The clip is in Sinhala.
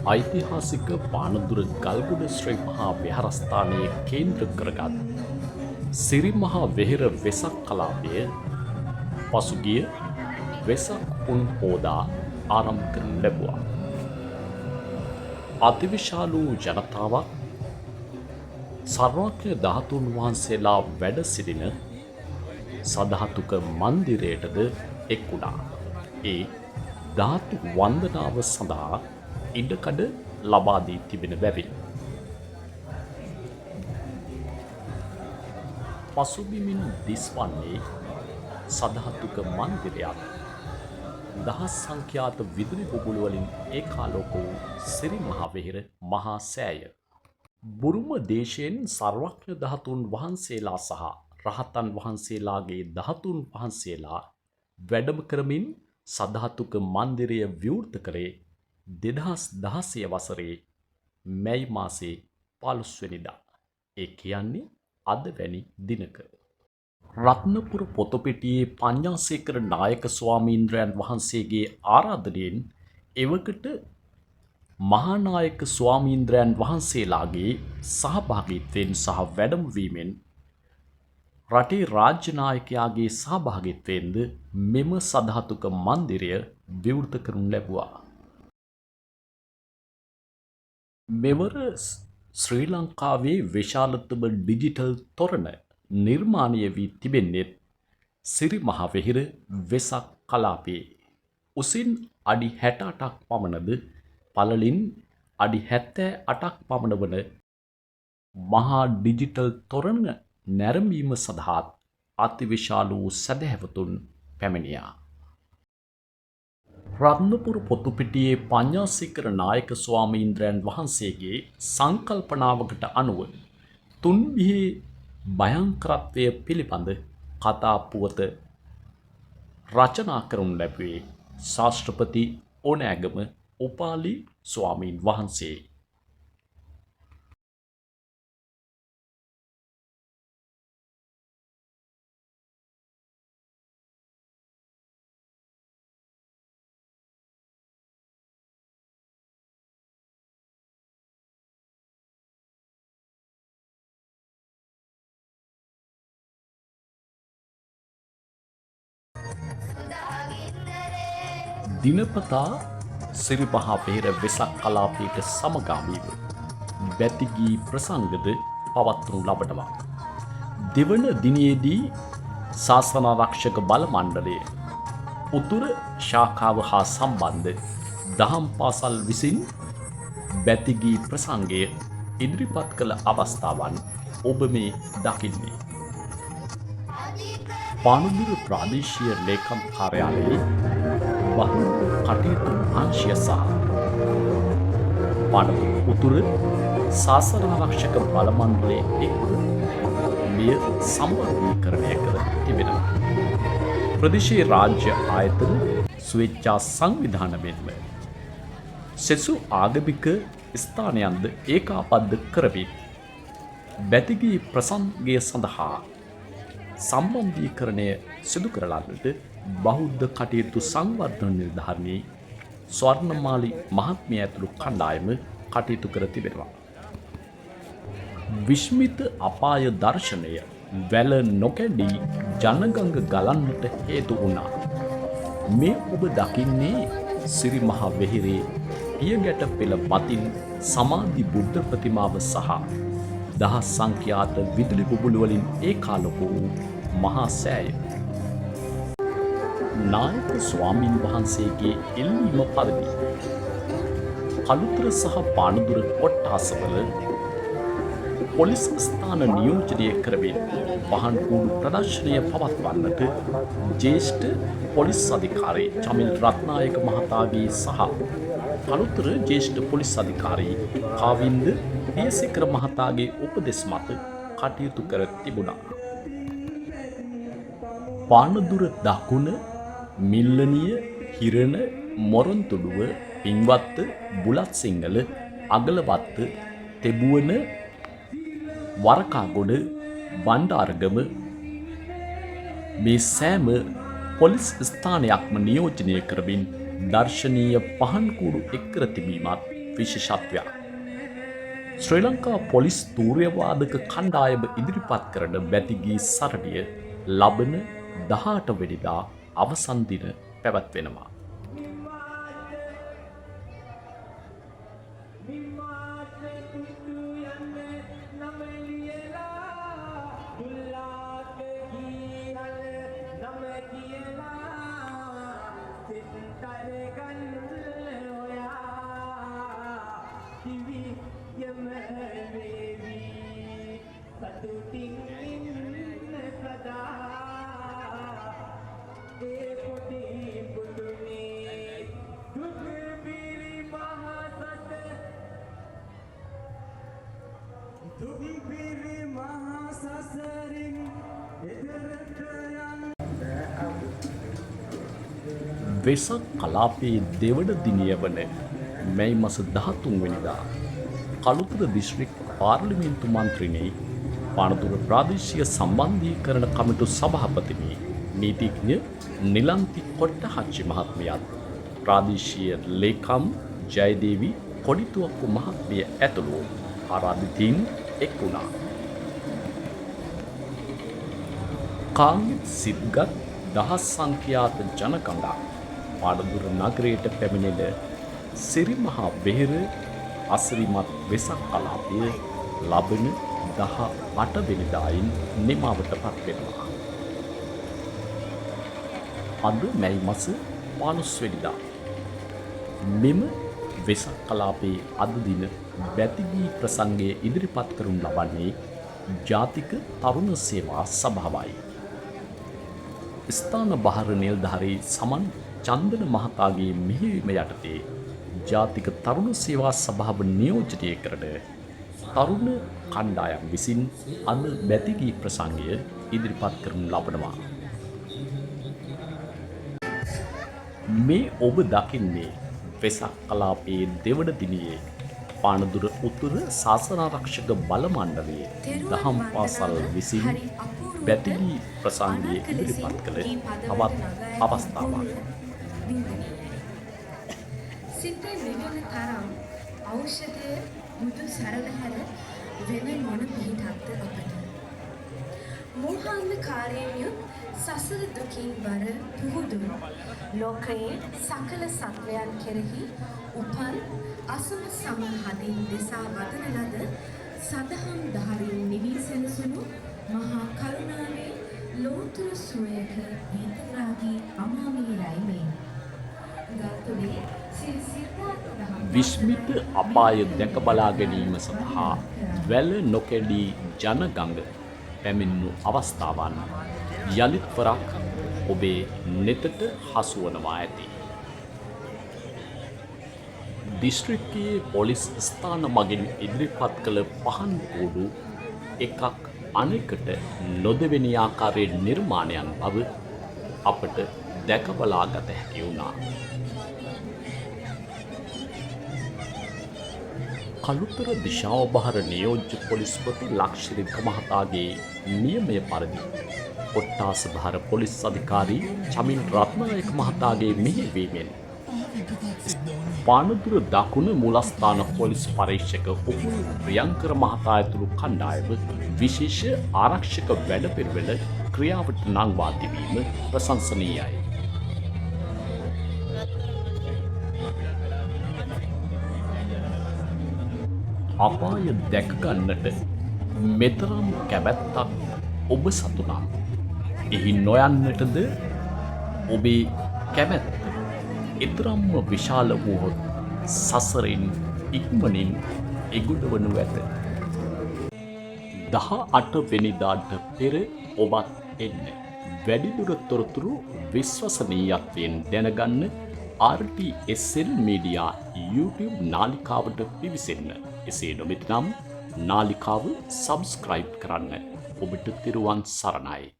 ඓතිහාසික පානදුර ගල්ගුඩ ශ්‍රී මහා විහාරස්ථානයේ කේන්ද්‍ර කරගත් සිරි මහා වෙහෙර වෙසක් කලාපය පසුගිය වෙසක් පුන් පෝදා ආරම්භ කරනු ලැබුවා. අතිවිශාල වූ ජනතාවක් සර්වඥ ධාතුන් වහන්සේලා වැඩ සිටින සදහතුක මන්දිරයටද එක් වුණා. ඒ ධාතු වන්දනාව සඳහා ඉඩකඩ ලබා දී තිබෙන බැවින් පසුබිමින් දිස්වන්නේ සදහතුක මන්දිරයක් දහස් සංඛ්‍යාත විදුලි බුබුළු වලින් ඒකාලෝක වූ සිරි මහා වෙහෙර මහා සෑය. බුරුම දේශයෙන් සර්වඥ ධාතුන් වහන්සේලා සහ රහතන් වහන්සේලාගේ ධාතුන් වහන්සේලා වැඩම කරමින් සදහතුක මන්දිරය විවෘත කරේ 2016 වසරේ මැයි මාසේ 15 වෙනිදා. ඒ කියන්නේ අද වැනි දිනක. රත්නපුර පොතපෙටියේ පඤ්ඤාසේකර නායක ස්වාමීන්ද්‍රයන් වහන්සේගේ ආරාධනයෙන් එවකට මහානායක ස්වාමීන්ද්‍රයන් වහන්සේලාගේ සහභාගීත්වයෙන් සහ වැඩමවීමෙන් රටේ රාජ්‍ය නායකයාගේ සහභාගීත්වයෙන්ද මෙම සදහතුක මන්දිරය විවෘත කරනු ලැබුවා. මෙවර ශ්‍රී ලංකාවේ විශාලතම ඩිජිටල් තොරණ නිර්මාණය වී තිබෙන්නේත් සිරි මහා වෙහෙර වෙසක් කලාපයේ. උසින් අඩි 68ක් පමණද පළලින් අඩි 78ක් පමණ වන මහා ඩිජිටල් තොරණ නැරඹීම සඳහා අතිවිශාල වූ සැදැහැවතුන් පැමිණියා. රත්නපුර පොතුපිටියේ පඤ්ඤාසේකර නායක ස්වාමීන්ද්‍රයන් වහන්සේගේ සංකල්පනාවකට අනුව තුන්බිහි භයංකරත්වය පිළිබඳ කතා පුවත රචනා කරනු ලැබුවේ ශාස්ත්‍රපති ඕනෑගම උපාලි ස්වාමීන් වහන්සේ. දිනපතා සිරි මහා වෙහෙර වෙසක් කලාපයට සමගාමීව වැතිගී ප්‍රසංගද පවත්වනු ලබනවා. දෙවන දිනයේදී ශාසනාරක්ෂක බල මණ්ඩලය උතුර ශාඛාව හා සම්බන්ධ දහම් පාසල් විසින් වැතිගී ප්‍රසංගය ඉදිරිපත් කළ අවස්ථාවන් ඔබ මේ දකින්නේ. පානදුර ප්‍රාදේශීය ලේකම් කාර්යාලයේ බහු කටයුතු අංශය සහ පානදුර උතුර ශාසනාරක්ෂක බල මණ්ඩලයේ එක්ව මෙය සම්බන්ධීකරණය කර තිබෙනවා. ප්‍රදේශීය රාජ්‍ය ආයතන ස්වේච්ඡා සංවිධාන මෙන්ම සෙසු ආගමික ස්ථානයන්ද ඒකාබද්ධ කරමින් වැතිගී ප්‍රසංගය සඳහා සම්බන්ධීකරණය සිදු කරලන්නට බෞද්ධ කටයුතු සංවර්ධන නිලධාරී ස්වර්ණමාලි මහත්මිය ඇතුළු කණ්ඩායම කටයුතු කර තිබෙනවා. විශ්මිත අපාය දර්ශනය වැල නොකැඩී ජනගංග ගලන්නට හේතු වුණා. මේ ඔබ දකින්නේ සිරි මහා වෙහෙරේ පියගැට පෙළ මතින් සමාධි බුද්ධ ප්‍රතිමාව සහ දහස් සංඛ්‍යාත විදුලි බුබුළු වලින් ඒකාලෝක වූ මහා සෑය. නායක ස්වාමින් වහන්සේගේ ඉල්ලීම පරිදි කළුතර සහ පානදුර කොට්ටාසවල පොලිස් ස්ථාන නියෝජනය කරමින් වහන් කූඩු ප්‍රදර්ශනය පවත්වන්නට ජ්‍යෙෂ්ඨ පොලිස් අධිකාරී චමිල් රත්නායක මහතාගේ සහ කළුතර ජ්‍යෙෂ්ඨ පොලිස් අධිකාරී කාවින්ද පියසේකර මහතාගේ උපදෙස් මත කටයුතු කර තිබුණා. පානදුර දකුණ මිල්ලනිය හිරණ මොරොන්තුඩුව පින්වත්ත බුලත් සිංහල අගලවත්ත තෙබුවන වරකාගොඩ බණ්ඩාරගම මේ සෑම පොලිස් ස්ථානයක්ම නියෝජනය කරමින් දර්ශනීය පහන් කූඩු එක් කර තිබීමත් විශේෂත්වයක්. ශ්‍රී ලංකා පොලිස් තූර්යවාදක කණ්ඩායම ඉදිරිපත් කරන බැතිගී සරණිය ලබන 18 වෙනිදා අවසන් දින පැවැත්වෙනවා. වෙසක් කලාපයේ දෙවන දිනය වන මැයි මස 13 වෙනිදා කළුතර දිස්ත්‍රික් පාර්ලිමේන්තු මන්ත්‍රීනි පානදුර ප්‍රාදේශීය සම්බන්ධීකරණ කමිටු සභාපතිනි නීතිඥ නිලන්ති කොට්ටහච්චි මහත්මියත් ප්‍රාදේශීය ලේකම් ජයදේවි කොඩිතුවක්කු මහත්මිය ඇතුළු ආරාධිතයින් එක් වුණා. කාංගිත් සිද්ගත් දහස් සංඛ්‍යාත ජනකඳක් පානදුර නගරයට පැමිණෙන සිරිමහා වෙහෙර අසිරිමත් වෙසක් කලාපය ලබන 18 වෙනිදායින් නිමවට පත් වෙනවා. අද මැයි මාස 15 වෙනිදා මෙම වෙසක් කලාපයේ අද දින බැතිගී ප්‍රසංගය ඉදිරිපත් කරනු ලබන්නේ ජාතික තරුණ සේවා සභාවයි. ස්ථාන බහර නිලධාරී සමන් චන්දන මහතාගේ මෙහෙයුම යටතේ ජාතික තරුණ සේවා සභාව නියෝජනය කරන තරුණ කණ්ඩායම් විසින් අද බැතිගී ප්‍රසංගය ඉදිරිපත් කරනු ලබනවා. මේ ඔබ දකින්නේ වෙසක් කලාපයේ දෙවන දිනයේ පානදුර උතුර ශාසනාරක්ෂක බල මණ්ඩලයේ දහම් පාසල් විසින් බැතිගී ප්‍රසංගය ඉදිරිපත් කළ තවත් අවස්ථාවක්. සිතේ විවිධ තරම් ඖෂධය මුදු සරලහැර වෙන මොන පිහිටක්ද අපට. මෝහාන්ධකාරයෙන් යුත් සසර දුකින් බර පුහුදුන් ලෝකයේ සකල සත්වයන් කෙරෙහි උපන් අසම සම හදින් දෙසා වදන ලද සදහම් දහරින් නිවී සැනසුණු මහා කරුණාවේ ලෝතුරු සුවයක ගීතරාගී අමාමිහිරයි මේ. ගල්තුලේ ශ්‍රී සිද්ධාර්ථ දහම් විස්මිත අපාය දැක බලා ගැනීම සඳහා වැල නොකැඩී ජනගඟ පැමිණුණු අවස්ථාවන් යලිත් වරක් ඔබේ නෙතට හසුවනවා ඇති. දිස්ත්‍රික්කයේ පොලිස් ස්ථාන මගින් ඉදිරිපත් කළ පහන් කෝඩු එකක් අනෙකට නොදෙවෙනි ආකාරයේ නිර්මාණයන් බව අපට දැක බලා ගත හැකි වුණා. කළුතර දිශාව බහර නියෝජ්‍ය පොලිස්පති ලක්ෂ්‍රික මහතාගේ නියමය පරිදි කොට්ටාස බහර පොලිස් අධිකාරී චමින් රත්නායක මහතාගේ මෙහෙයවීමෙන් පානදුර දකුණ මූලස්ථාන පොලිස් පරීක්ෂක උපුල් ප්‍රියංකර මහතා ඇතුළු කණ්ඩායම විශේෂ ආරක්ෂක වැඩපිළිවෙළ ක්‍රියාවට නංවා තිබීම ප්‍රශංසනීයයි. අපාය දැක ගන්නට මෙතරම් කැමැත්තක් ඔබ සතු නම් එහි නොයන්නටද ඔබේ කැමැත්ත එතරම්ම විශාල වූහොත් සසරින් ඉක්මනින් එගොඩ වනු ඇත. 18 වෙනිදාට පෙර ඔබත් එන්න. වැඩිදුර තොරතුරු විශ්වසනීයත්වයෙන් දැනගන්න RTSL මීඩියා YouTube නාලිකාවට පිවිසෙන්න. එසේ නොමැතිනම් නාලිකාව සබ්ස්ක්‍රයිබ් කරන්න. ඔබට තෙරුවන් සරණයි.